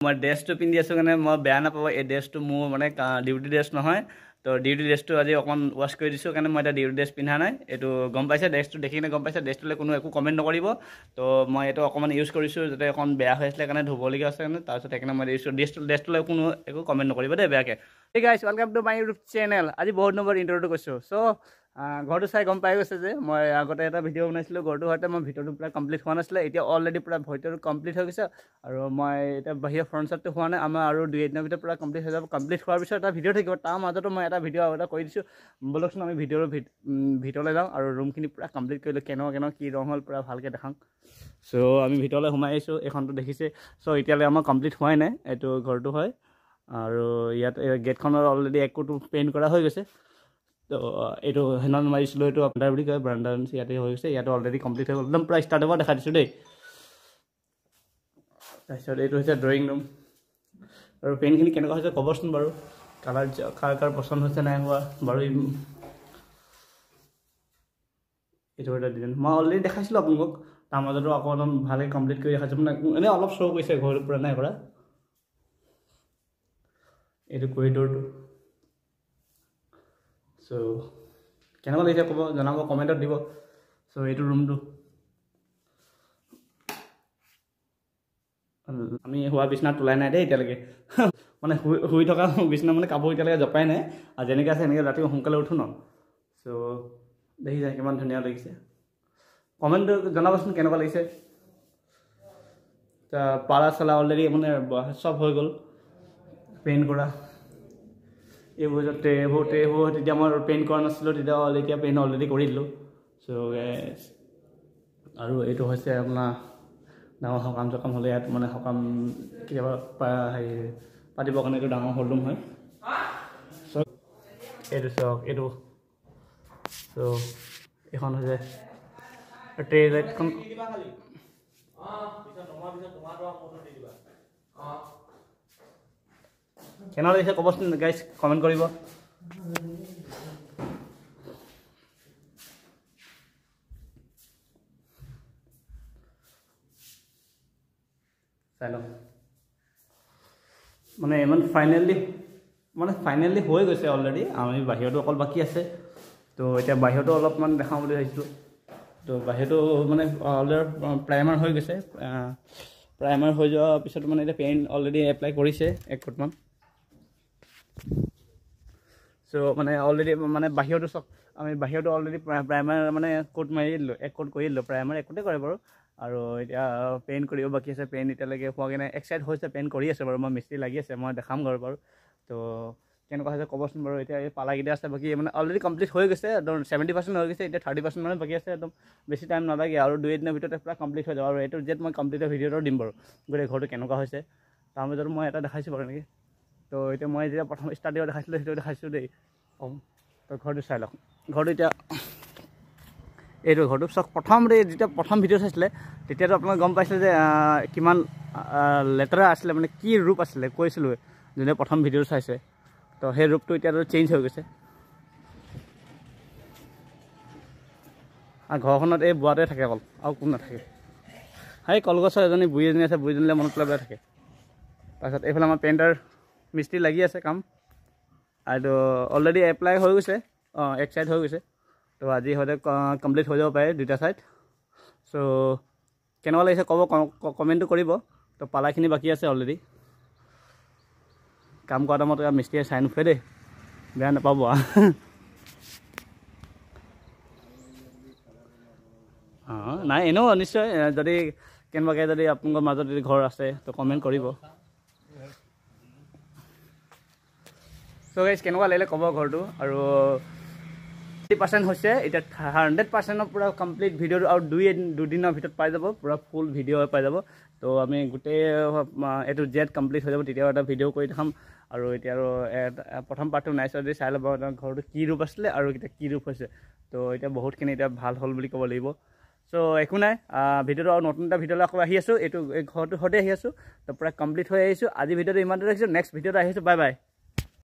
মই ড্ৰেছটো পিন্ধি আছোঁ কাৰণে মই বেয়া নাপাব এই ড্ৰেছটো মোৰ মানে ডিউটি ড্ৰেছ নহয় তো ডিউটি ড্ৰেছটো আজি অকণ ৱাছ কৰি দিছোঁ কাৰণে মই এটা ডিউটি ড্ৰেছ পিন্ধা নাই এইটো গম পাইছে ড্ৰেছটো দেখি কিনে গম পাইছে ড্ৰেছটোলৈ কোনো একো কমেণ্ট নকৰিব তো মই এইটো অকণমান ইউজ কৰিছোঁ যাতে অকণ বেয়া হৈ আছিলে কাৰণে ধুবলগীয়া আছে কাৰণে তাৰপিছত সেইকাৰণে মই ড্ৰেছটোলৈ কোনো একো কমেণ্ট নকৰিব দেই বেয়াকৈ ঠিক আছে welcome to my YouTube channel আজি বহুত নম্বৰ ইণ্টাৰভিউটো কৈছোঁ চ' ঘৰটো চাই গম পাই গৈছে যে মই আগতে এটা ভিডিঅ' বনাইছিলোঁ ঘৰটো হওঁতে মই ভিডিঅ'টো পূৰা কমপ্লিট হোৱা নাছিলে এতিয়া অলৰেডি পূৰা ভিডিঅ'টো কমপ্লিট হৈ গৈছে আৰু মই এতিয়া বাহিৰৰ ফ্ৰণ্ট চাইডটো হোৱা নাই আমাৰ আৰু 2-3 দিনৰ ভিতৰত পূৰা কমপ্লিট হৈ যাব কমপ্লিট হোৱাৰ পিছত এটা ভিডিঅ' থাকিব তাৰ মাজতো মই এটা ভিডিঅ' এটা কৰি দিছোঁ ব'লকচোন আমি ভিতৰলৈ যাওঁ আৰু ৰুমখিনি পূৰা কমপ্লিট কৰিলোঁ কেনেকুৱা কি ৰং হ'ল পূৰা ভালকৈ দেখাওঁ চ' আমি ভিতৰলৈ সোমাই আহিছোঁ এইখনটো দেখিছে চ' এতিয়ালৈ আমাৰ কমপ্লিট হোৱাই নাই এইটো ঘৰটো হয় আৰু ইয়াত গেটখনৰ অলৰেডি একোটো পেইণ্ট কৰা হৈ গৈছে তো এইটো সেইদিনা মাৰিছিলোঁ এইটো আপোনাৰ বুলি কয় ব্ৰাণ্ডা ইয়াতে হৈ গৈছে ইয়াতে অলৰেডি কমপ্লিট হৈ গ'ল একদম পূৰা ষ্টাৰ্ট হ'ব দেখাই দিছোঁ দেই তাৰপিছত এইটো হৈছে ড্ৰয়িং ৰুম আৰু পেইণ্টখিনি কেনেকুৱা হৈছে ক'বচোন বাৰু কাৰ পচন্দ হৈছে নাই হোৱা বাৰু এইটো এটা ডিজাইন মই অলৰেডি দেখাইছিলোঁ আপোনালোকক তাৰ মাজতো আকৌ অলপ ভালকৈ কমপ্লিট কৰি দেখাইছোঁ মানে এনেই অলপ শ্ব' কৰিছে ঘৰটো পূৰা নাই কৰা এইটো কৰিডৰটো চ' কেনেকুৱা লাগিছে ক'ব জনাব কমেণ্টত দিব চ' এইটো ৰুমটো আমি হোৱা বিচনাত তোলাই নাই দেই এতিয়ালৈকে মানে শুই থকা বিচনা মানে কাপোৰ এতিয়ালৈকে জপাই নাই আৰু যেনেকৈ আছে এনেকৈ ৰাতি সোনকালে উঠোঁ ন চ' দেখি যায় কিমান ধুনীয়া লাগিছে কমেণ্টটো জনাবচোন কেনেকুৱা লাগিছে পালা চালা অলৰেডি মানে চব হৈ গ'ল পেইণ্ট কৰা এইবোৰ ট্ৰেবোৰ তেতিয়া মই পেইণ্ট কৰা নাছিলোঁ তেতিয়া এতিয়া পেইণ্ট অলৰেডি কৰি দিলোঁ চ' আৰু এইটো হৈছে আপোনাৰ ডাঙৰ সকাম চকাম হ'লে ইয়াত মানে সকাম কেতিয়াবা হেৰি পাতিবৰ কাৰণে এইটো ডাঙৰ হল ৰুম হয় চ' এইটো চাওক এইটো চ' এইখন হৈছে ট্ৰে লাইটখন কেনেকুৱা লাগিছে ক'বচোন গাইজ কমেণ্ট কৰিব চাই লওক মানে ইমান ফাইনেলি হৈ গৈছে অলৰেডি আমি বাহিৰতো অকল বাকী আছে তো এতিয়া বাহিৰতো অলপমান দেখাওঁ বুলি ভাবিছিলোঁ তো বাহিৰতো মানে অলৰেডি প্ৰাইমাৰ হৈ গৈছে প্ৰাইমাৰ হৈ যোৱাৰ পিছত মানে এতিয়া পেইণ্ট অলৰেডি এপ্লাই কৰিছে 1 কোটমান চ' মানে অলৰেডি মানে বাহিৰতো চব আমি বাহিৰতো অলৰেডি প্ৰাইমাৰ মানে কোট মাৰি দিলোঁ 1 কোট কৰি দিলোঁ প্ৰাইমাৰ 1 কোটে কৰে বাৰু আৰু এতিয়া পেইণ্ট কৰিব বাকী আছে পেইণ্ট এতিয়ালৈকে হোৱাগৈ নাই এক চাইড হৈছে পেইণ্ট কৰি আছে বাৰু মই মিস্ত্ৰী লাগি আছে মই দেখাম ঘৰ বাৰু তো কেনেকুৱা হৈছে ক'বচোন বাৰু এতিয়া এই পালাকেইটা আছে বাকী মানে অলৰেডি কমপ্লিট হৈ গৈছে একদম 70% হৈ গৈছে এতিয়া 30% মানে বাকী আছে একদম বেছি টাইম নালাগে আৰু 2 দিনৰ ভিতৰতে পূৰা কমপ্লিট হৈ যাব আৰু এইটো যেত মই কমপ্লিটৰ ভিডিঅ'টো দিম বাৰু গোটেই ঘৰটো কেনেকুৱা হৈছে তাৰ মাজত মই এটা দেখাইছোঁ বাৰু এনেকৈ তো এতিয়া মই যেতিয়া প্ৰথম ষ্টাৰ্টিঙত দেখাইছিলোঁ সেইটো দেখাইছোঁ দেই তো ঘৰটো চাই লওক ঘৰটো এতিয়া এইটো ঘৰটো চাওক যেতিয়া প্ৰথম ভিডিঅ' চাইছিলে তেতিয়াতো আপোনালোকে গম পাইছিলে যে কিমান লেতেৰা আছিলে মানে কি ৰূপ আছিলে কৈছিলোঁ যোনে প্ৰথম ভিডিঅ' চাইছে তো সেই ৰূপটো এতিয়াতো চেঞ্জ হৈ গৈছে আৰু ঘৰখনত এই বুঢ়াটোৱে থাকে অকল আৰু কোনো নাথাকে সেই কলগছৰ বুঢ়ী এজনী আছে বুঢ়ীজনীলৈ মনত পেলাই থাকে তাৰপিছত এইফালে আমাৰ পেইণ্টাৰ মিস্ত্ৰী লাগি আছে কাম আৰু অলৰেডি এপ্লাই হৈ গৈছে এক চাইড হৈ গৈছে তো আজি হয়তো কমপ্লিট হৈ যাব পাৰে 2টা চাইড চ' কেনেকুৱা লাগিছে ক'ব কমেণ্টটো কৰিব তো পালাখিনি বাকী আছে অলৰেডি কাম কৰা টাইমত মিস্ত্ৰীয়ে চাই নুফুৰে দেই বেয়া নাপাব নাই এনেও নিশ্চয় যদি কেনেবাকৈ যদি আপোনালোকৰ মাজত যদি ঘৰ আছে তো কমেণ্ট কৰিব চ' গাইজ কেনেকুৱা লাগিলে ক'ব ঘৰটো আৰু 80% হৈছে এতিয়া 100%ৰ পূৰা কমপ্লিট ভিডিঅ'টো আৰু 2 দিনৰ ভিতৰত পাই যাব পূৰা ফুল ভিডিঅ' পাই যাব তো আমি গোটেই এইটো জেড কমপ্লিট হৈ যাব তেতিয়াও এটা ভিডিঅ' কৰি দেখাম আৰু এতিয়া আৰু প্ৰথম পাৰ্টটো নাইচ যদি চাই ল'ব ঘৰটো কি ৰূপ আছিলে আৰু এতিয়া কি ৰূপ হৈছে তো এতিয়া বহুতখিনি এতিয়া ভাল হ'ল বুলি ক'ব লাগিব চ' একো নাই ভিডিঅ'টো আৰু নতুন এটা ভিডিঅ'লৈ আকৌ আহি আছোঁ এইটো ঘৰটো সৈতে আহি আছোঁ তো পূৰা কমপ্লিট হৈ আহিছোঁ আজি ভিডিঅ'টো ইমানতে ৰাখিছোঁ নেক্সট ভিডিঅ'টো আহিছোঁ বাই বাই